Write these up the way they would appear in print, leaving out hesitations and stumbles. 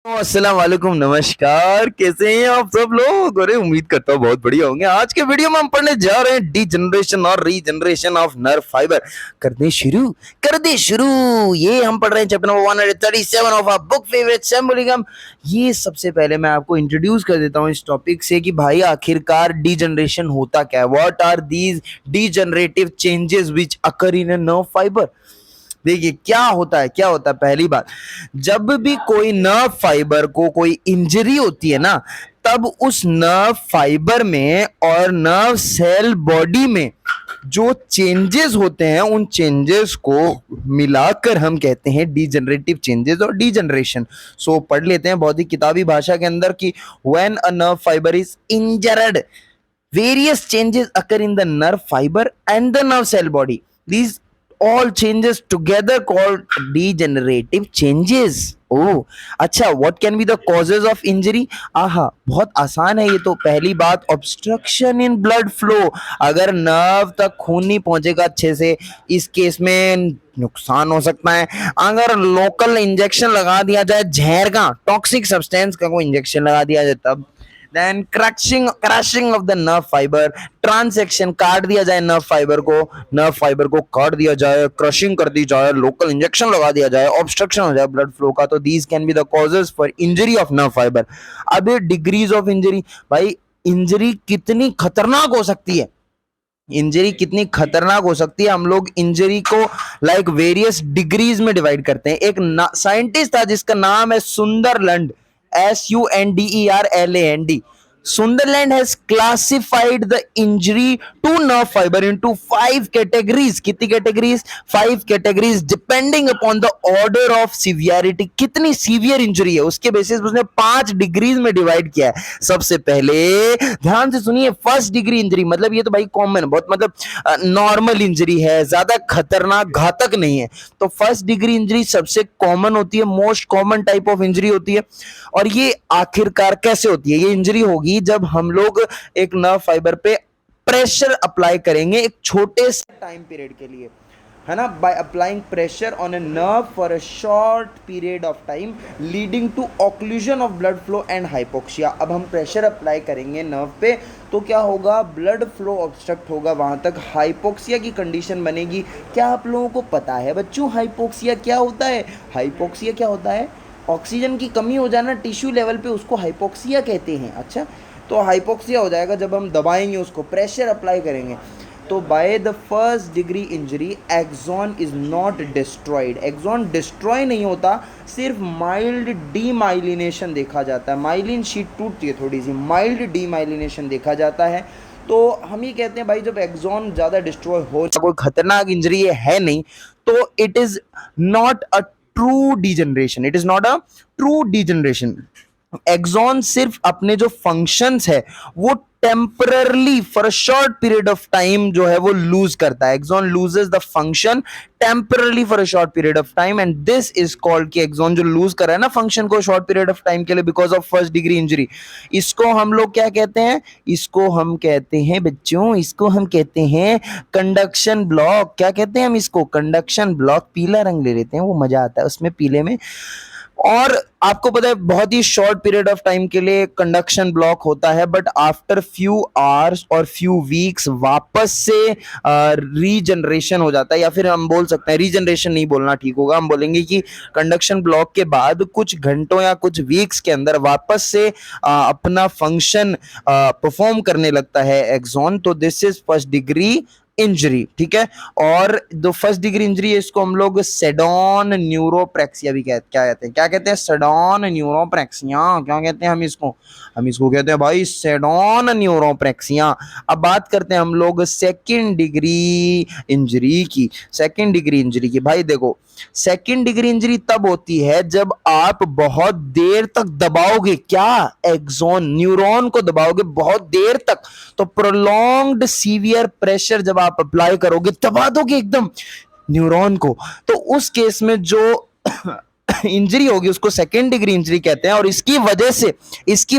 अस्सलाम वालेकुम, नमस्कार। कैसे हैं आप सब लोग? अरे उम्मीद करता हूँ बहुत बढ़िया होंगे। आज के वीडियो में हम पढ़ने जा रहे हैं डीजनरेशन और रीजनरेशन ऑफ नर्व फाइबर। कर दे शुरू। ये हम पढ़ रहे हैं chapter number 137 of our book favourite symbolism. ये सबसे पहले मैं आपको इंट्रोड्यूस कर देता हूँ इस टॉपिक से कि भाई आखिरकार डीजनरेशन होता क्या है। What are these degenerative changes which occur in a nerve fibre. देखिए क्या होता है पहली बात, जब भी कोई नर्व फाइबर को कोई इंजरी होती है ना, तब उस नर्व फाइबर में और नर्व सेल बॉडी में जो चेंजेस होते हैं उन चेंजेस को मिलाकर हम कहते हैं डीजनरेटिव चेंजेस और डीजनरेशन। सो पढ़ लेते हैं बहुत ही किताबी भाषा के अंदर कि when a nerve fibre is injured, various changes occur in the nerve fiber and the nerve cell body. These all changes together called degenerative changes. ओह अच्छा, what can be the causes of injury? आहा, बहुत आसान है ये तो। पहली बात, obstruction in blood flow। अगर नर्व तक खून नहीं पहुंचेगा अच्छे से, इस केस में नुकसान हो सकता है। अगर लोकल इंजेक्शन लगा दिया जाए जहर का, टॉक्सिक सब्सटेंस का कोई इंजेक्शन लगा दिया जाए तब। Then crushing of the nerve fibre, transection, काट दिया जाए नर्व फाइबर को काट दिया जाए, क्रशिंग कर दी जाए, लोकल इंजेक्शन लगा दिया जाए, ऑब्स्ट्रक्शन हो जाए ब्लड फ्लो का, तो these can be the causes for injury of nerve fibre. अब ये डिग्रीज ऑफ इंजरी, भाई इंजरी कितनी खतरनाक हो सकती है, इंजरी कितनी खतरनाक हो सकती है, हम लोग इंजरी को लाइक वेरियस डिग्रीज में डिवाइड करते हैं। एक साइंटिस्ट था जिसका नाम है Sunderland, Sunderland। Sunderland has classified the injury to nerve fiber into 5 categories. कितनी categories? 5 categories depending upon the order of severity। कितनी सीवियर इंजरी है उसके बेसिस उसने 5 डिग्रीज में डिवाइड किया है। सबसे पहले ध्यान से सुनिए, फर्स्ट डिग्री इंजरी मतलब ये तो भाई कॉमन, बहुत मतलब नॉर्मल इंजरी है, ज्यादा खतरनाक घातक नहीं है। तो फर्स्ट डिग्री इंजरी सबसे कॉमन होती है, most common type of injury होती है। और ये आखिरकार कैसे होती है? ये इंजरी होगी जब हम लोग एक नर्व फाइबर पे प्रेशर अप्लाई करेंगे एक छोटे से टाइम पीरियड के लिए, है ना, by applying pressure on a nerve for a short period of time leading to occlusion of blood flow and hypoxia. अब हम प्रेशर अप्लाई करेंगे नर्व पे तो क्या होगा, ब्लड फ्लो ऑब्स्ट्रक्ट होगा, वहां तक हाइपोक्सिया की कंडीशन बनेगी। क्या आप लोगों को पता है बच्चों हाइपोक्सिया क्या होता है? हाइपोक्सिया क्या होता है? ऑक्सीजन की कमी हो जाना टिश्यू लेवल पे, उसको हाइपोक्सिया कहते हैं। अच्छा, तो हाइपोक्सिया हो जाएगा जब हम दबाएंगे, उसको प्रेशर अप्लाई करेंगे। तो by the first degree injury axon is not destroyed. Axon destroy नहीं होता, सिर्फ माइल्ड डीमाइलिनेशन देखा जाता है। माइलिन शीट टूटती है थोड़ी सी, माइल्ड डीमाइलिनेशन देखा जाता है। तो हम ये कहते हैं भाई जब एक्सॉन ज़्यादा डिस्ट्रॉय हो, कोई खतरनाक इंजरी है नहीं, तो it is not a true degeneration. It is not a true degeneration. Axon सिर्फ अपने जो फंक्शंस है वो temporarily for a short period of time जो है वो लूज करता है। Axon loses the function temporarily for a short period of time and this is called कि एक्सॉन जो लूज कर रहा है ना फंक्शन को शॉर्ट पीरियड ऑफ टाइम के लिए because of first degree injury, इसको हम लोग क्या कहते हैं? इसको हम कहते हैं बच्चों, इसको हम कहते हैं कंडक्शन ब्लॉक। क्या कहते हैं हम इसको? Conduction block. पीला रंग ले लेते हैं, वो मजा आता है उसमें पीले में। और आपको पता है बहुत ही शॉर्ट पीरियड ऑफ टाइम के लिए कंडक्शन ब्लॉक होता है, बट आफ्टर फ्यू आवर्स और फ्यू वीक्स वापस से रीजनरेशन हो जाता है। या फिर हम बोल सकते हैं, रीजनरेशन नहीं बोलना ठीक होगा, हम बोलेंगे कि कंडक्शन ब्लॉक के बाद कुछ घंटों या कुछ वीक्स के अंदर वापस से अपना फंक्शन परफॉर्म करने लगता है एक्सॉन। तो this is first degree injury, ठीक है। और जो फर्स्ट डिग्री इंजरी है इसको हम लोग सेडॉन न्यूरोप्रेक्सिया भी क्या कहते हैं? क्या कहते हैं? सेडॉन न्यूरोप्रेक्सिया। क्या कहते हैं हम इसको? हम इसको कहते हैं भाई सेडॉन न्यूरोप्रेक्सिया। अब बात करते हैं हम लोग सेकंड डिग्री इंजरी की। सेकंड डिग्री इंजरी की भाई देखो, सेकंड डिग्री इंजरी तब होती है जब आप बहुत देर तक दबाओगे, क्या? एक्सॉन, न्यूरॉन को दबाओगे बहुत देर तक। तो प्रोलॉन्ग्ड सीवियर प्रेशर जब आप अप्लाई करोगे, दबा दोगे एकदम न्यूरॉन को, तो उस केस में जो इंजरी होगी उसको सेकेंड डिग्री इंजरी कहते हैं। और इसकी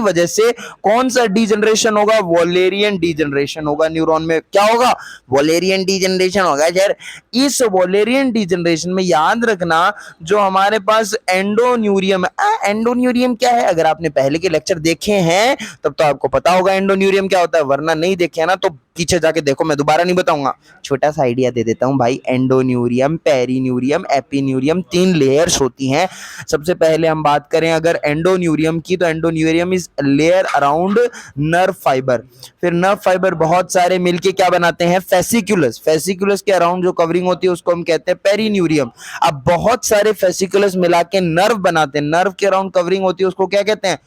वजह से कौन सा डीजनरेशन होगा? वॉलेरियन डीजनरेशन होगा। न्यूरॉन में क्या होगा? वॉलेरियन डीजनरेशन होगा यार। इस वॉलेरियन डीजनरेशन में याद रखना जो हमारे पास एंडोन्यूरियम है। एंडोन्यूरियम क्या है? अगर आपने पहले के लेक्चर देखे हैं तब तो आपको पता होगा एंडोन्यूरियम क्या होता है, वरना नहीं देखे है ना तो पीछे जाके देखो, मैं दोबारा नहीं बताऊंगा। छोटा सा आइडिया दे देता हूं भाई। एंडोन्यूरियम, पेरिन्यूरियम, एपिन्यूरियम, 3 लेयर्स होती हैं। सबसे पहले हम बात करें अगर एंडोन्यूरियम की, तो endoneurium is layer around nerve fibre. फिर नर्व फाइबर बहुत सारे मिलके क्या बनाते हैं? फेसिकुलस। फेसिकुलस के अराउंड जो कवरिंग होती है उसको हम कहते हैं पेरिन्यूरियम। अब बहुत सारे फेसिकुलस मिला के नर्व बनाते हैं, नर्व के अराउंड कवरिंग होती है उसको क्या कहते हैं?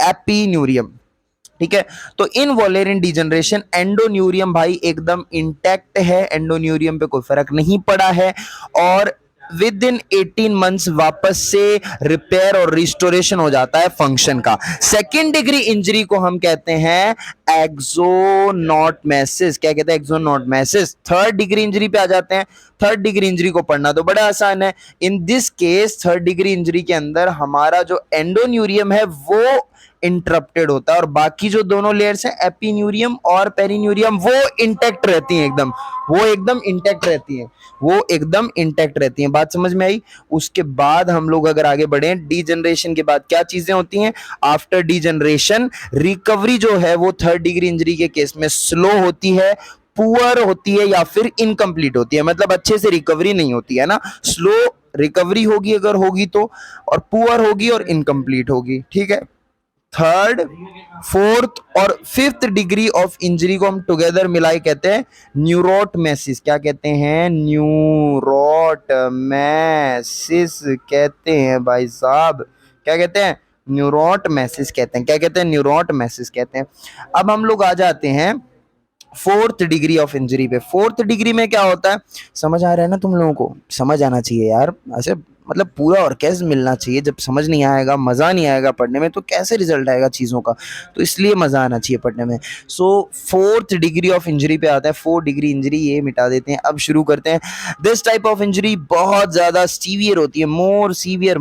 एपिन्यूरियम। ठीक है, तो इन वॉलेरियन डीजनरेशन एंडोन्यूरियम भाई एकदम इंटैक्ट है, एंडोन्यूरियम पे कोई फर्क नहीं पड़ा है और विद इन 18 मंथ्स वापस से रिपेयर और रिस्टोरेशन हो जाता है फंक्शन का। सेकेंड डिग्री इंजरी को हम कहते हैं एक्सोनोटमेसिस। क्या कहते हैं? एक्सोनोटमेसिस। थर्ड डिग्री इंजरी पे आ जाते हैं। थर्ड डिग्री इंजरी को पढ़ना तो बड़ा आसान है। In this case third degree injury के अंदर हमारा जो एंडोन्यूरियम है वो इंटरप्टेड होता है और बाकी जो दोनों लेयर्स हैं एपिन्यूरियम और पेरिन्यूरियम वो इंटैक्ट रहती हैं एकदम। वो एकदम इंटैक्ट रहती हैं। वो एकदम इंटैक्ट रहती हैं। बात समझ में आई? उसके बाद हम लोग अगर आगे बढ़े, डीजनरेशन के बाद क्या चीजें होती हैं? आफ्टर डीजनरेशन रिकवरी जो है वो थर्ड डिग्री इंजरी के केस में स्लो होती है, पुअर होती है या फिर इनकम्प्लीट होती है। मतलब अच्छे से रिकवरी नहीं होती है ना। स्लो रिकवरी होगी अगर होगी तो, और पुअर होगी और इनकम्प्लीट होगी। ठीक है, थर्ड, फोर्थ और फिफ्थ डिग्री ऑफ इंजरी को हम टुगेदर मिलाई कहते हैं न्यूरोटमेसिस। क्या कहते हैं? न्यूरोटमेसिस कहते हैं भाई साहब। क्या कहते हैं? न्यूरोटमेसिस कहते हैं। क्या कहते हैं? न्यूरोटमेसिस कहते हैं। अब हम लोग आ जाते हैं फोर्थ डिग्री ऑफ इंजरी पे। फोर्थ डिग्री में क्या होता है? समझ आ रहा है ना तुम लोगों को? समझ आना चाहिए यार, ऐसे मतलब पूरा ऑर्केस्ट्रा मिलना चाहिए। जब समझ नहीं आएगा, मजा नहीं आएगा पढ़ने में तो कैसे रिजल्ट आएगा चीजों का? तो इसलिए मजा आना चाहिए पढ़ने में। सो फोर्थ डिग्री ऑफ इंजरी पे आता है। 4 डिग्री इंजरी ये मिटा देते हैं। अब शुरू करते हैं। दिस टाइप ऑफ इंजरी बहुत ज्यादा सीवियर होती है, मोर सीवियर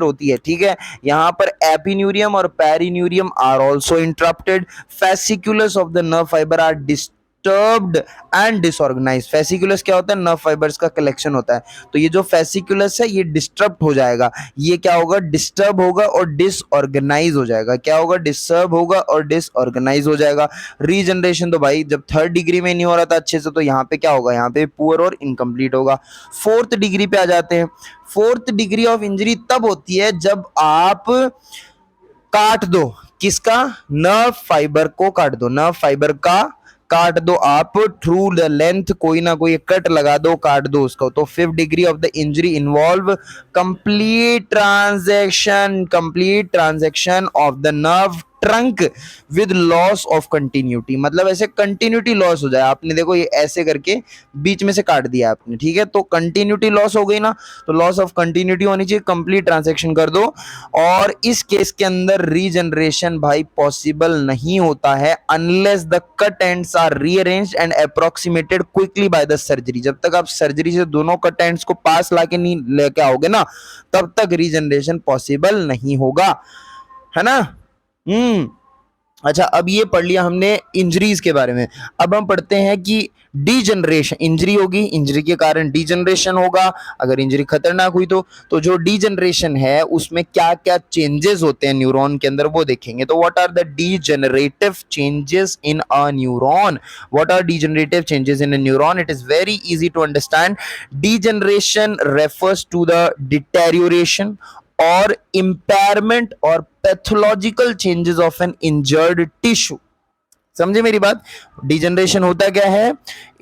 होती है। ठीक है, यहाँ पर एपिन्यूरियम और perineurium are also interrupted. Fasciculus of the nerve fibre are disturbed and disorganised. Fasciculus क्या होता है? नर्व फाइबर्स का कलेक्शन होता है। तो ये जो फेसिकुलस है ये डिस्टर्ब हो जाएगा। ये क्या होगा? डिस्टर्ब होगा और डिसऑर्गेनाइज हो जाएगा। क्या होगा? डिस्टर्ब होगा और डिसऑर्गेनाइज हो जाएगा। रीजनरेशन तो भाई जब थर्ड डिग्री में नहीं हो रहा था अच्छे से, तो यहाँ पे क्या होगा? यहाँ पे पुअर और इनकम्प्लीट होगा। फोर्थ डिग्री पे आ जाते हैं। फोर्थ डिग्री ऑफ इंजरी तब होती है जब आप काट दो। किसका? नर्व फाइबर को काट दो। नर्व फाइबर का काट दो आप, थ्रू द लेंथ कोई ना कोई कट लगा दो, काट दो उसको। तो fifth degree of the injury involve complete transaction of the nerve trunk with loss of continuity. मतलब ऐसे कंटिन्यूटी लॉस हो जाए। आपने देखो ये ऐसे करके बीच में से काट दिया आपने, ठीक है, तो कंटिन्यूटी लॉस हो गई ना, तो लॉस ऑफ कंटिन्यूटी होनी चाहिए। कंप्लीट ट्रांजैक्शन कर दो। और इस केस के अंदर रीजनरेशन भाई पॉसिबल नहीं होता है unless the cut ends are rearranged and approximated quickly by the surgery. जब तक आप सर्जरी से दोनों कट एंड्स को पास लाके नहीं लेके आओगे ना, तब तक रीजनरेशन पॉसिबल नहीं होगा, है ना। अच्छा, अब ये पढ़ लिया हमने इंजरीज के बारे में। अब हम पढ़ते हैं कि डीजनरेशन, इंजरी होगी, इंजरी के कारण डीजनरेशन होगा। अगर इंजरी खतरनाक हुई तो जो डीजनरेशन है उसमें क्या क्या चेंजेस होते हैं न्यूरॉन के अंदर वो देखेंगे। तो what are the degenerative changes in a neuron? What are degenerative changes in a neuron? It is very easy to understand. Degeneration refers to the deterioration और impairment और pathological changes of an injured tissue। समझे मेरी बात? Degeneration होता क्या है?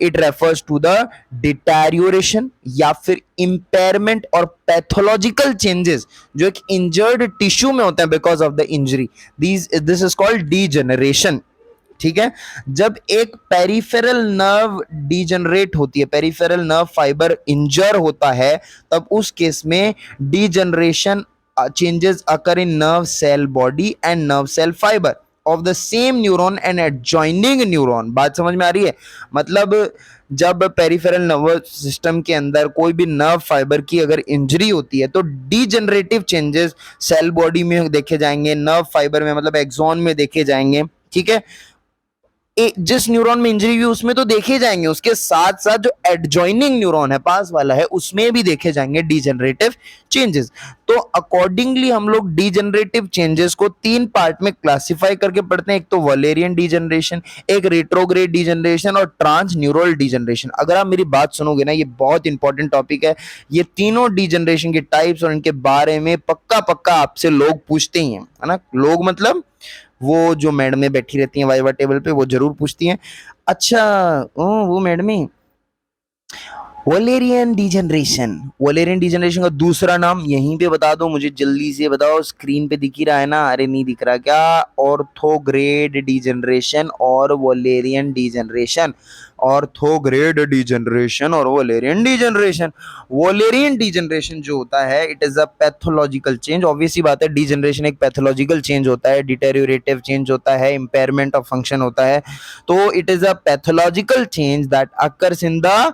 It refers to the deterioration या फिर इंपेयरमेंट और पैथोलॉजिकल चेंजेस जो एक इंजर्ड टिश्यू में होते हैं because of the injury. This is called degeneration. ठीक है, जब एक पेरिफेरल नर्व डीजनरेट होती है, पेरिफेरल नर्व फाइबर इंजर होता है, तब उस केस में degeneration changes occur in nerve cell body and nerve cell fibre. of the same neuron and adjoining neuron. बात समझ में आ रही है? मतलब जब पेरिफेरल नर्वस सिस्टम के अंदर कोई भी नर्व फाइबर की अगर इंजरी होती है तो डीजनरेटिव चेंजेस सेल बॉडी में देखे जाएंगे, नर्व फाइबर में मतलब एक्सॉन में देखे जाएंगे, ठीक है। जिस न्यूरॉन में इंजरी हुई उसमें तो देखे जाएंगे, उसके साथ साथ जो एडजॉइनिंग न्यूरॉन है, पास वाला है, उसमें भी देखे जाएंगे डीजनरेटिव चेंजेस। तो अकॉर्डिंगली हम लोग डीजनरेटिव चेंजेस को 3 पार्ट में क्लासिफाई करके पढ़ते हैं। एक तो वॉलेरियन डीजनरेशन, एक रेट्रोग्रेड डीजनरेशन और ट्रांस न्यूरल डीजनरेशन। अगर आप मेरी बात सुनोगे ना, ये बहुत इंपॉर्टेंट टॉपिक है। ये तीनों डीजनरेशन के टाइप्स और इनके बारे में पक्का पक्का आपसे लोग पूछते ही हैं, है ना। लोग मतलब वो जो मैडमें बैठी रहती हैं वाइवा टेबल पे, वो जरूर पूछती हैं, अच्छा वो मैडमें वोलेरियन डीजनरेशन, वोलेरियन डीजनरेशन का दूसरा नाम यहीं पे बता दो मुझे, जल्दी से बताओ। स्क्रीन पे दिख ही रहा है ना? अरे नहीं दिख रहा क्या? ऑर्थोग्रेड डीजनरेशन और वोलेरियन डीजनरेशन, ऑर्थोग्रेड डीजनरेशन और वोलेरियन डीजनरेशन। वोलेरियन डीजनरेशन जो होता है, it is a pathological change. Obvious सी बात है, डीजनरेशन एक पैथोलॉजिकल चेंज होता है, डिटेरियोरेटिव चेंज होता है, इंपेयरमेंट ऑफ फंक्शन होता है। तो it is a pathological change that occurs in the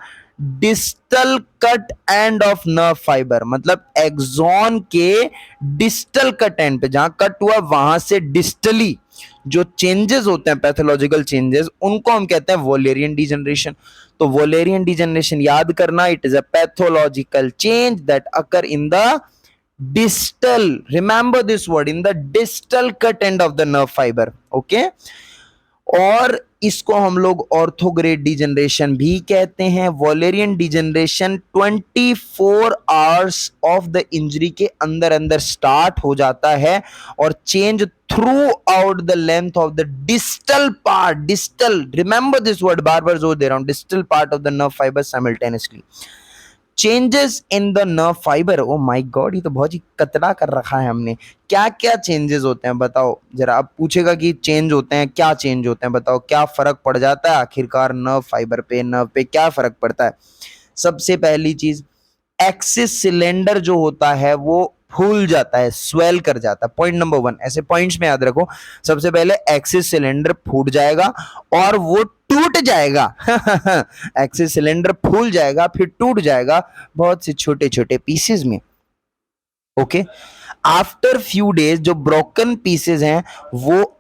distal cut end of nerve fibre, मतलब एक्सॉन के डिस्टल कट एंड पे, जहां कट हुआ वहां से डिस्टली जो चेंजेस होते हैं, पैथोलॉजिकल चेंजेस, उनको हम कहते हैं वोलेरियन डीजनरेशन। तो वोलेरियन डीजनरेशन याद करना, it is a pathological change that occur in the distal, remember this word, in the distal cut end of the nerve fiber, okay। और इसको हम लोग ऑर्थोग्रेड डीजनरेशन भी कहते हैं। Wallerian degeneration 24 hours of the injury के अंदर अंदर स्टार्ट हो जाता है और change throughout the length of the distal part, distal, remember this word, बार बार जोर दे रहा हूं, distal part of the nerve fibre simultaneously. Changes in the nerve fibre, oh my God, ये तो बहुत ही कतरा कर रखा है हमने। क्या क्या चेंजेस होते हैं बताओ जरा। अब पूछेगा कि चेंज होते हैं, क्या चेंज होते हैं बताओ, क्या फर्क पड़ जाता है आखिरकार नर्व फाइबर पे, नर्व पे क्या फर्क पड़ता है। सबसे पहली चीज, एक्सिस सिलेंडर जो होता है वो फूल जाता है, स्वेल कर जाता है। पॉइंट नंबर 1, ऐसे पॉइंट्स में याद रखो। सबसे पहले एक्सिस सिलेंडर फूट जाएगा और वो टूट जाएगा एक्सिस सिलेंडर फूल जाएगा फिर टूट जाएगा बहुत से छोटे छोटे पीसेस में, ओके। आफ्टर फ्यू डेज जो ब्रोकन पीसेस हैं वो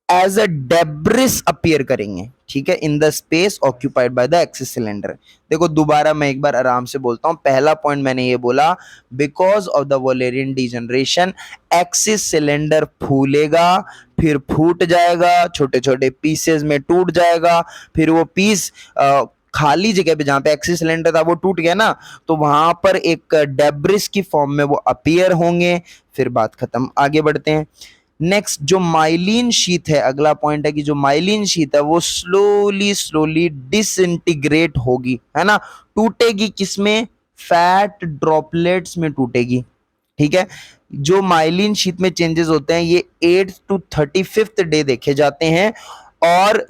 एज अ डेब्रिस अपीयर करेंगे, ठीक है, in the space occupied by the axis cylinder. देखो दोबारा मैं एक बार आराम से बोलता हूं। पहला पॉइंट मैंने ये बोला, because of the Wallerian degeneration axis cylinder फूलेगा फिर फूट जाएगा, छोटे छोटे पीसेस में टूट जाएगा, फिर वो पीस खाली जगह पे जहां पे एक्सिस सिलेंडर था वो टूट गया ना, तो वहां पर एक डेब्रिस की फॉर्म में वो अपीयर होंगे। फिर बात खत्म, आगे बढ़ते हैं। नेक्स्ट जो माइलिन शीथ है, अगला पॉइंट है कि जो माइलिन शीथ है वो स्लोली स्लोली डिसइंटीग्रेट होगी, है ना। टूटेगी किसमें? फैट ड्रॉपलेट्स में टूटेगी, ठीक है। जो माइलिन शीथ में चेंजेस होते हैं ये 8 to 35th डे देखे जाते हैं। और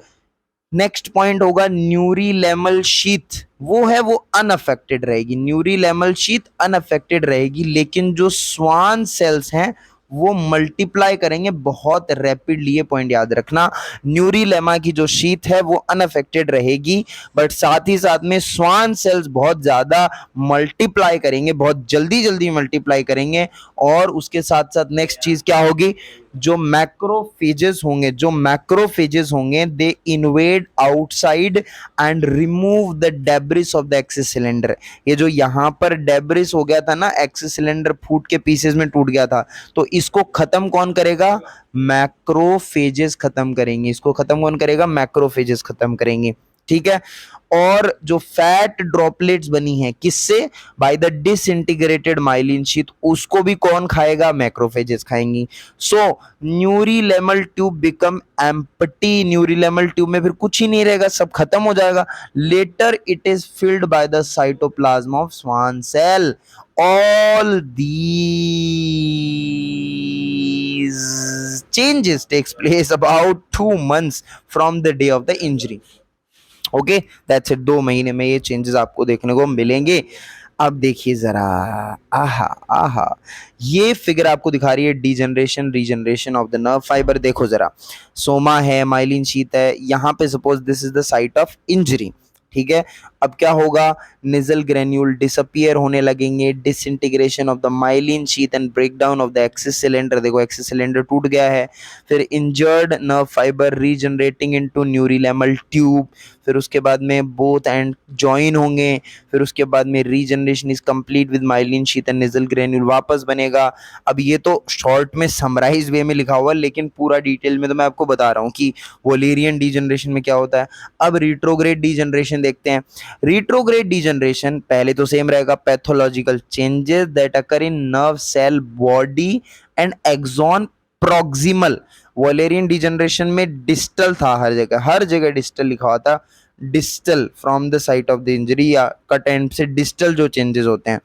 नेक्स्ट पॉइंट होगा न्यूरीलेमल शीथ, वो है वो अनअफेक्टेड रहेगी, न्यूरीलेमल शीथ अनअफेक्टेड रहेगी, लेकिन जो स्वान सेल्स हैं वो मल्टीप्लाई करेंगे बहुत रैपिडली। ये पॉइंट याद रखना, न्यूरीलेमा की जो शीथ है वो अनअफेक्टेड रहेगी, बट साथ ही साथ में स्वान सेल्स बहुत ज्यादा मल्टीप्लाई करेंगे, बहुत जल्दी जल्दी मल्टीप्लाई करेंगे। और उसके साथ साथ नेक्स्ट चीज क्या होगी, जो मैक्रोफेजेस होंगे, जो मैक्रोफेजेस होंगे they invade outside and remove the debris of the axis cylinder. ये जो यहाँ पर डेब्रिस हो गया था ना, एक्सिस सिलेंडर फूट के पीसेस में टूट गया था, तो इसको खत्म कौन करेगा? मैक्रोफेजेस खत्म करेंगे। इसको खत्म कौन करेगा? मैक्रोफेजेस खत्म करेंगे, ठीक है। और जो फैट ड्रॉपलेट्स बनी है किससे? By the disintegrated myelin sheath, उसको भी कौन खाएगा? मैक्रोफेजेस खाएंगी। सो न्यूरीलेमल ट्यूब बिकम एम्प्टी, न्यूरीलेमल ट्यूब में फिर कुछ ही नहीं रहेगा, सब खत्म हो जाएगा। Later it is filled by the cytoplasm of Schwann cell. All these changes takes place about 2 months from the day of the injury, okay that's it. 2 महीने में ये चेंजेस आपको देखने को मिलेंगे। अब देखिए जरा, आहा आहा, ये फिगर आपको दिखा रही है degeneration regeneration of the nerve fibre. देखो जरा, सोमा है, माइलिन शीथ है, यहाँ पे suppose this is the site of injury, ठीक है। अब क्या होगा, निजल ग्रेन्यूल डिसअपियर होने लगेंगे, disintegration of the myelin sheath and breakdown of the axis cylinder. देखो एक्सिस सिलेंडर टूट गया है। फिर injured nerve fibre regenerating into neurilemmal tube, फिर उसके बाद में बोथ एंड जॉइन होंगे, फिर उसके बाद में regeneration is complete with myelin sheath and Nissl granule वापस बनेगा। अब ये तो शॉर्ट में समराइज वे में लिखा हुआ है, लेकिन पूरा डिटेल में तो मैं आपको बता रहा हूँ कि वोलेरियन डीजनरेशन में क्या होता है। अब रिट्रोग्रेड डीजनरेशन देखते हैं। रिट्रोग्रेड डीजनरेशन पहले तो सेम रहेगा, pathological changes that occur in nerve cell body and axon proximal. Wallerian degeneration में डिस्टल था, हर जगह डिस्टल लिखा हुआ था, distal from the site of the injury या कट एंड से डिस्टल जो चेंजेस होते हैं।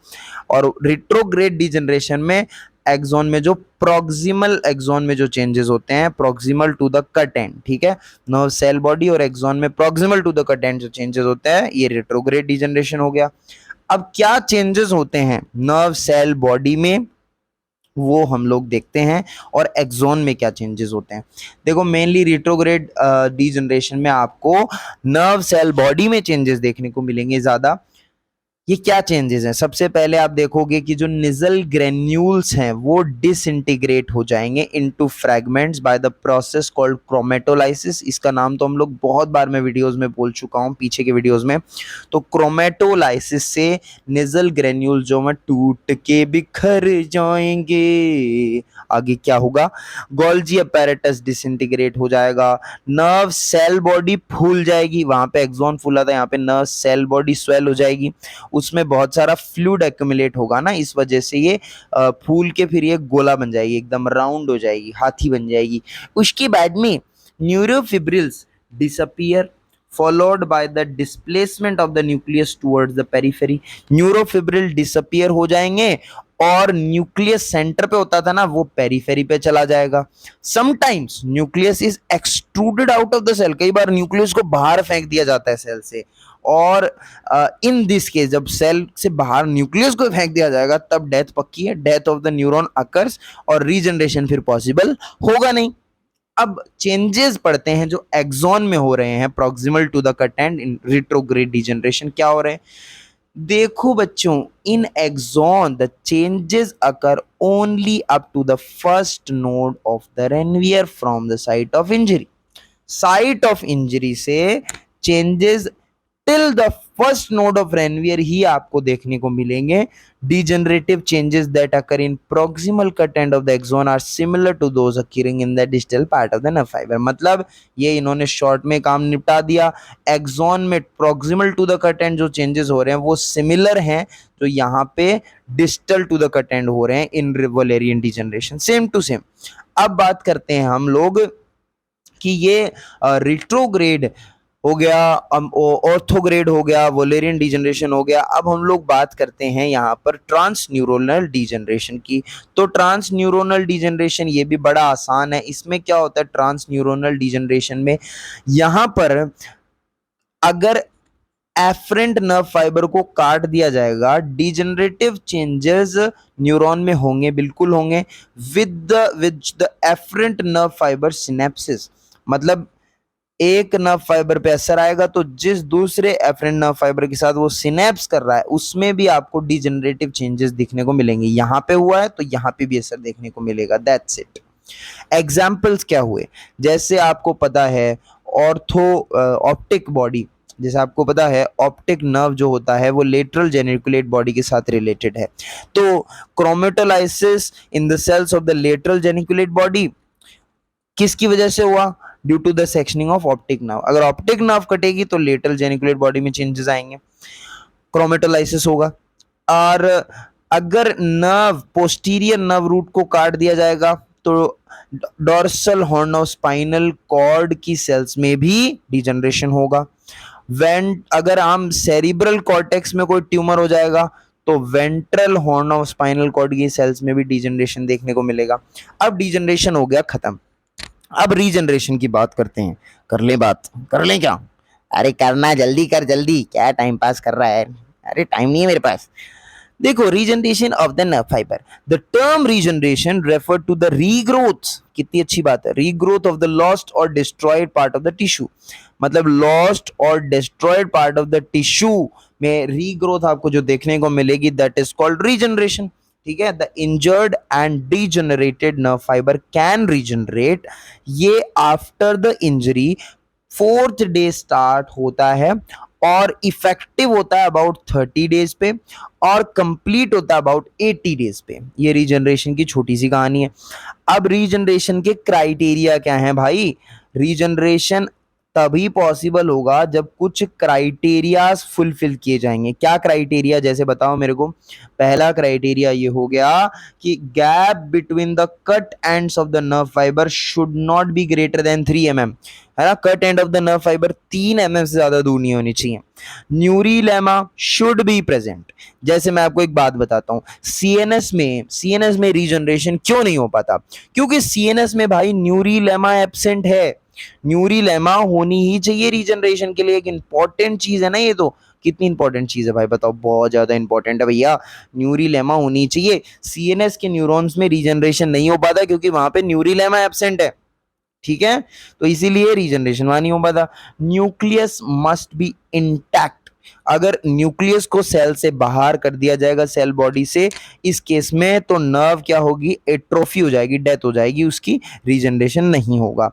और रिट्रोग्रेड डीजनरेशन में एक्सॉन में जो प्रॉक्सिमल एक्सॉन में जो चेंजेस होते हैं, proximal to the cut end, ठीक है। नर्व सेल बॉडी और एक्सॉन में proximal to the cut end जो चेंजेस होते हैं, ये रिट्रोग्रेड डीजनरेशन हो गया। अब क्या चेंजेस होते हैं नर्व सेल बॉडी में, वो हम लोग देखते हैं, और एक्सॉन में क्या चेंजेस होते हैं। देखो मेनली रिट्रोग्रेड डीजनरेशन में आपको नर्व सेल बॉडी में चेंजेस देखने को मिलेंगे ज्यादा। ये क्या चेंजेस हैं, सबसे पहले आप देखोगे कि जो निजल ग्रेन्यूल्स हैं वो डिसइंटीग्रेट हो जाएंगे into fragments by the process called chromatolysis. इसका नाम तो हम लोग बहुत बार मैं वीडियोस में बोल चुका हूं, पीछे के वीडियोस में। तो क्रोमेटोलाइसिस से निजल ग्रेन्यूल जो हैं टूट के बिखर जाएंगे। आगे क्या होगा, गोल्जी अपैरेटस डिसइंटीग्रेट हो जाएगा, नर्व सेल बॉडी फूल जाएगी, वहां पे एक्सॉन फूला था, यहाँ पे नर्व सेल बॉडी स्वेल हो जाएगी, उसमें बहुत सारा फ्लूइड एक्यूमुलेट होगा ना, इस वजह से ये फूल के फिर ये गोला बन जाएगी, एकदम राउंड हो जाएगी, हाथी बन जाएगी। उसके बाद में न्यूरोफिब्रिल्स disappear followed by the displacement of the nucleus towards the periphery। Neurofibril disappear हो जाएंगे और न्यूक्लियस सेंटर पे होता था ना, वो पेरिफेरी पे चला जाएगा। Sometimes nucleus is extruded out of the cell, कई बार न्यूक्लियस को बाहर फेंक दिया जाता है सेल से, और इन दिस केस जब सेल से बाहर न्यूक्लियस को फेंक दिया जाएगा तब डेथ पक्की है, death of the neuron occurs, और रीजनरेशन फिर पॉसिबल होगा नहीं। अब चेंजेस पढ़ते हैं जो एक्सॉन में हो रहे हैं, proximal to the cut end in retrograde degeneration क्या हो रहे हैं। देखो बच्चों, in axon the changes occur only up to the first node of the Ranvier from the site of injury. Site of injury से changes till the first node of Ranvier ही आपको देखने को मिलेंगे। Degenerative changes that occur in proximal cut end of the axon are similar to those occurring in the distal part of the nerve fibre. मतलब ये इन्होंने short में काम निपटा दिया, एक्सॉन में proximal to the cut end जो changes हो रहे हैं वो सिमिलर हैं जो यहाँ पे distal to the cut end हो रहे हैं in Wallerian degeneration, same to same. अब बात करते हैं हम लोग कि ये रिट्रोग्रेड हो गया, ऑर्थोग्रेड हो गया, वोलेरियन डिजेनरेशन हो गया। अब हम लोग बात करते हैं यहाँ पर ट्रांस न्यूरोनल डिजेनरेशन की। तो ट्रांस न्यूरोनल डिजेनरेशन ये भी बड़ा आसान है। इसमें क्या होता है ट्रांस न्यूरोनल डिजेनरेशन में, यहाँ पर अगर एफरेंट नर्व फाइबर को काट दिया जाएगा, डिजेनरेटिव चेंजेस न्यूरॉन में होंगे, बिल्कुल होंगे, with the afferent nerve fibre synapses. मतलब एक नर्व फाइबर पे असर आएगा तो जिस दूसरे एफरेंट नर्व फाइबर के साथ वो सिनेप्स कर रहा है उसमें भी आपको डिजेनरेटिव चेंजेस दिखने को मिलेंगे। यहाँ पे हुआ है तो यहाँ पे भी असर देखने को मिलेगा, दैट्स इट। एग्जाम्पल्स क्या हुए, जैसे आपको पता है ऑर्थो ऑप्टिक बॉडी, जैसे आपको पता है ऑप्टिक नर्व जो होता है वो लेटरल जेनिकुलेट बॉडी के साथ रिलेटेड है। तो chromatolysis in the cells of the lateral geniculate body किसकी वजह से हुआ, due to the sectioning of optic nerve. अगर ऑप्टिक नर्व कटेगी तो लेटरल जेनिकुलेट बॉडी में चेंजेस आएंगे, क्रोमेटोलाइसिस होगा। और अगर नर्व पोस्टीरियर नर्व रूट को काट दिया जाएगा तो dorsal horn of spinal cord की सेल्स में भी डिजनरेशन होगा। अगर हम सेरिब्रल कॉर्टेक्स में कोई ट्यूमर हो जाएगा तो ventral horn of spinal cord की सेल्स में भी डिजनरेशन देखने को मिलेगा। अब डिजनरेशन हो गया खत्म, अब रीजनरेशन की बात करते हैं। कर ले बात, कर ले क्या, अरे करना जल्दी कर, जल्दी क्या टाइम पास कर रहा है, अरे टाइम नहीं है मेरे पास। देखो, regeneration of the nerve fibre, the term regeneration refer to the regrowth, कितनी अच्छी बात है, रीग्रोथ ऑफ द लॉस्ट और destroyed part of the tissue, मतलब लॉस्ट और destroyed part of the tissue में रीग्रोथ आपको जो देखने को मिलेगी, दैट इज कॉल्ड रीजनरेशन। ठीक है, the injured and degenerated nerve fibre can regenerate, ये after the injury 4th day start होता है और इफेक्टिव होता है अबाउट 30 डेज पे और कंप्लीट होता है अबाउट 80 डेज पे। ये रीजनरेशन की छोटी सी कहानी है। अब रीजनरेशन के क्राइटेरिया क्या हैं भाई? रीजनरेशन तभी पॉसिबल होगा जब कुछ क्राइटेरियाज फुलफिल किए जाएंगे। क्या क्राइटेरिया, जैसे बताओ मेरे को। पहला क्राइटेरिया ये हो गया कि gap between the cut ends of the nerve fibre should not be greater than 3 mm, है ना। Cut end of the nerve fibre 3 mm से ज्यादा दूर नहीं होनी चाहिए। Neurilemma should be present. जैसे मैं आपको एक बात बताता हूं, सीएनएस में रीजनरेशन क्यों नहीं हो पाता? क्योंकि सीएनएस में भाई न्यूरीलेमा एब्सेंट है। न्यूरीलेमा होनी ही चाहिए रीजनरेशन के लिए, एक इंपॉर्टेंट चीज है ना ये तो। कितनी इंपॉर्टेंट चीज है भाई बताओ? बहुत ज्यादा इंपॉर्टेंट है भैया, न्यूरीलेमा होनी चाहिए। सीएनएस के न्यूरॉन्स में रीजनरेशन नहीं हो पाता क्योंकि वहां पे न्यूरीलेमा एब्सेंट है। ठीक है, तो इसीलिए रीजनरेशन वहां नहीं हो पाता। Nucleus must be intact. अगर न्यूक्लियस को सेल से बाहर कर दिया जाएगा, सेल बॉडी से, इस केस में तो नर्व क्या होगी? एट्रोफी हो जाएगी, डेथ हो जाएगी उसकी, रीजनरेशन नहीं होगा।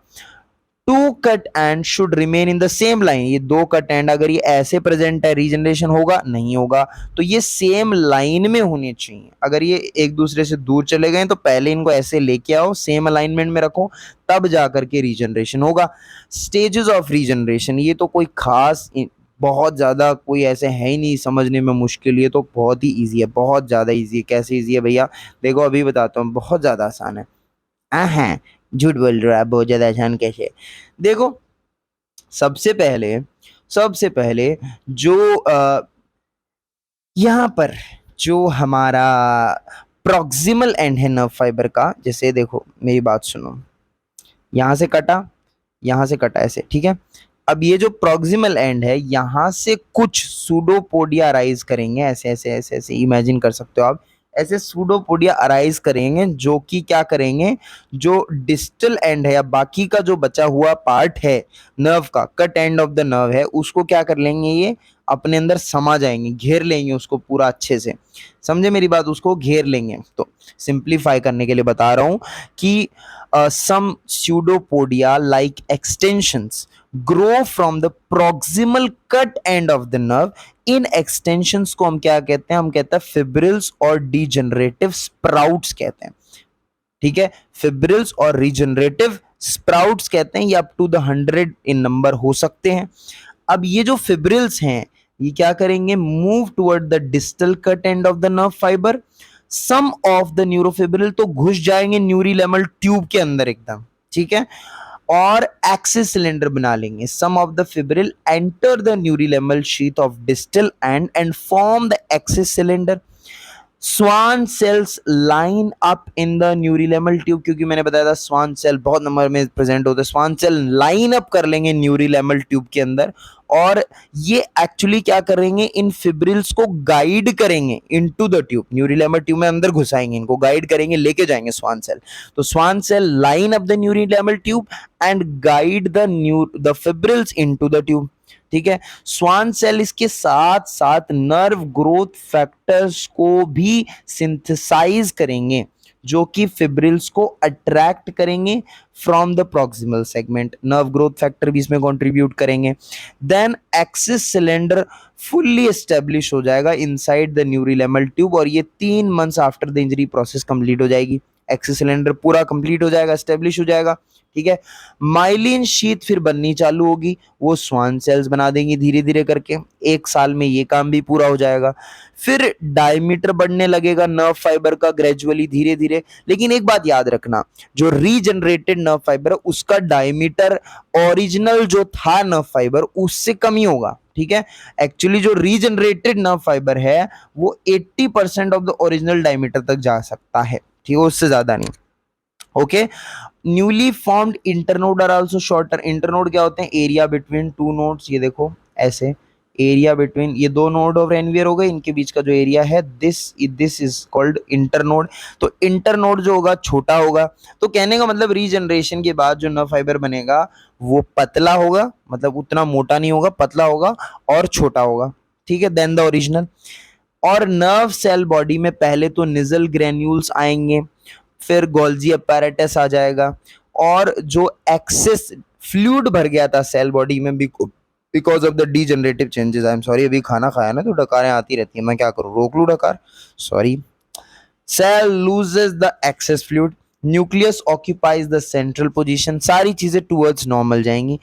Two cut end should remain in the same line, ये दो कट एंड अगर ये ऐसे प्रेजेंट है, रीजनरेशन होगा? नहीं होगा। तो ये सेम लाइन में होने चाहिए। अगर ये एक दूसरे से दूर चले गए तो पहले इनको ऐसे लेके आओ, सेम अलाइनमेंट में रखो, तब जाकर के रीजनरेशन होगा। स्टेजेस ऑफ रीजनरेशन, ये तो कोई खास बहुत ज़्यादा कोई ऐसे है ही नहीं समझने में मुश्किल, ये तो बहुत ही ईजी है, बहुत ज़्यादा ईजी है। कैसे ईजी है भैया? देखो अभी बताता हूँ, बहुत ज़्यादा आसान है। हाँ, झूठ बोल रहा है, बहुत ज़्यादा आसान कैसे? देखो, सबसे पहले जो यहाँ पर जो हमारा प्रॉक्सिमल एंड है नर्व फाइबर का, जैसे देखो मेरी बात सुनो, यहाँ से कटा, यहाँ से कटा, ऐसे, ठीक है। अब ये जो प्रॉक्सिमल एंड है, यहाँ से कुछ सूडोपोडिया राइज करेंगे, ऐसे ऐसे ऐसे ऐसे इमेजिन कर सकते हो आप। ऐसे सूडोपोडिया अराइज करेंगे जो कि क्या करेंगे, जो डिस्टल एंड है या बाकी का जो बचा हुआ पार्ट है नर्व का, cut end of the nerve है, उसको क्या कर लेंगे, ये अपने अंदर समा जाएंगे, घेर लेंगे उसको पूरा अच्छे से। समझे मेरी बात? उसको घेर लेंगे। तो सिंप्लीफाई करने के लिए बता रहा हूं कि some pseudopodia like extensions grow from the proximal cut end of the nerve. In extensions को हम क्या कहते हैं? हम कहते हैं fibrils और degenerative sprouts कहते हैं। ठीक है, fibrils और regenerative sprouts कहते हैं। ये up to the 100 in number हो सकते हैं। अब ये जो fibrils हैं, ये क्या करेंगे? Move toward the distal cut end of the nerve fibre. Some of the neurofibril तो घुस जाएंगे न्यूरीलेमल ट्यूब के अंदर एकदम, ठीक है, और एक्सिस सिलेंडर बना लेंगे। Some of the fibril enter the neurilemmal sheath of distal end form the axis cylinder. Schwann cells line up in the neurilemmal tube, क्योंकि मैंने बताया था स्वान सेल बहुत नंबर में प्रेजेंट होते हैं। स्वान सेल लाइन अप कर लेंगे न्यूरीलेमल ट्यूब के अंदर और ये एक्चुअली क्या करेंगे? इन फिब्रिल्स को गाइड करेंगे इनटू द ट्यूब, न्यूरीलेमल ट्यूब में अंदर घुसाएंगे, इनको गाइड करेंगे, लेके जाएंगे स्वान सेल। तो Schwann cell line up the neurilemmal tube and guide the fibrils into the tube. ठीक है, स्वान सेल इसके साथ साथ नर्व ग्रोथ फैक्टर्स को भी सिंथेसाइज करेंगे जो कि फिब्रिल्स को अट्रैक्ट करेंगे from the proximal segment. Nerve growth factor भी इसमें कंट्रीब्यूट करेंगे। Then axis cylinder fully establish हो जाएगा इनसाइड द न्यूरीलेमल ट्यूब और ये 3 months after the injury process complete हो जाएगी। एक्सिस सिलेंडर पूरा कंप्लीट हो जाएगा, एस्टेब्लिश हो जाएगा। ठीक है, माइलिन शीथ फिर बननी चालू होगी, वो स्वान सेल्स बना देंगी धीरे धीरे करके। 1 साल में ये काम भी पूरा हो जाएगा। फिर डायमीटर बढ़ने लगेगा नर्व फाइबर का ग्रेजुअली, धीरे धीरे। लेकिन एक बात याद रखना, जो रीजनरेटेड नर्व फाइबर है उसका डायमीटर ओरिजिनल जो था नर्व फाइबर उससे कम ही होगा। ठीक है, एक्चुअली जो रीजनरेटेड नर्व फाइबर है वो 80% ऑफ द ओरिजिनल डायमीटर तक जा सकता है, ठीक है, उससे ज्यादा नहीं। Okay, newly formed internode are also shorter. Internode क्या होते हैं? Area between two nodes. ये देखो ऐसे एरिया बिटवीन ये दो नोड ऑफ रेनवियर हो गए, इनके बीच का जो एरिया है दिस इज कॉल्ड इंटरनोड। तो इंटरनोड जो होगा छोटा होगा, तो कहने का मतलब रीजनरेशन के बाद जो नर्व फाइबर बनेगा वो पतला होगा, मतलब उतना मोटा नहीं होगा, पतला होगा और छोटा होगा, ठीक है, देन द ओरिजिनल। और नर्व सेल बॉडी में पहले तो निजल ग्रेन्यूल्स आएंगे, फिर गोल्जी अपैरेटस आ जाएगा, और जो एक्सेस फ्लूइड भर गया था सेल बॉडी में because of the degenerative changes, I am sorry, अभी खाना खाया ना तो डकारें आती रहती है, मैं क्या करूं, रोक लूं डकार, sorry. Cell loses the excess fluid, nucleus occupies the central position, सारी चीजें टुवर्ड्स नॉर्मल जाएंगी।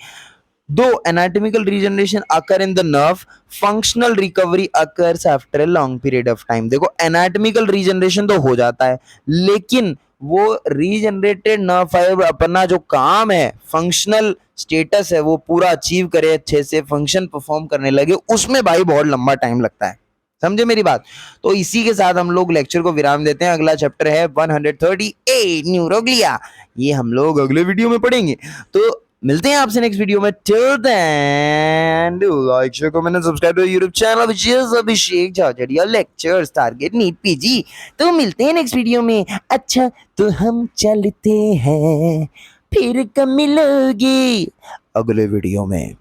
Though anatomical regeneration occur in the nerve, functional recovery occurs after a long period of time। देखो anatomical regeneration तो हो जाता है, लेकिन वो regenerated nerve fiber अपना जो काम है, functional status है, वो पूरा अचीव करे, अच्छे से फंक्शन परफॉर्म करने लगे, उसमें भाई बहुत लंबा टाइम लगता है। समझे मेरी बात? तो इसी के साथ हम लोग लेक्चर को विराम देते हैं। अगला चैप्टर है 138 न्यूरोग्लिया, ये हम लोग अगले वीडियो में पढ़ेंगे। तो मिलते हैं आपसे नेक्स्ट वीडियो में। Till then do like share comment and subscribe to YouTube channel which is Abhishek Jhajharia lectures target NEET PG. तो मिलते हैं नेक्स्ट वीडियो में। अच्छा तो हम चलते हैं, फिर कब मिलोगे अगले वीडियो में।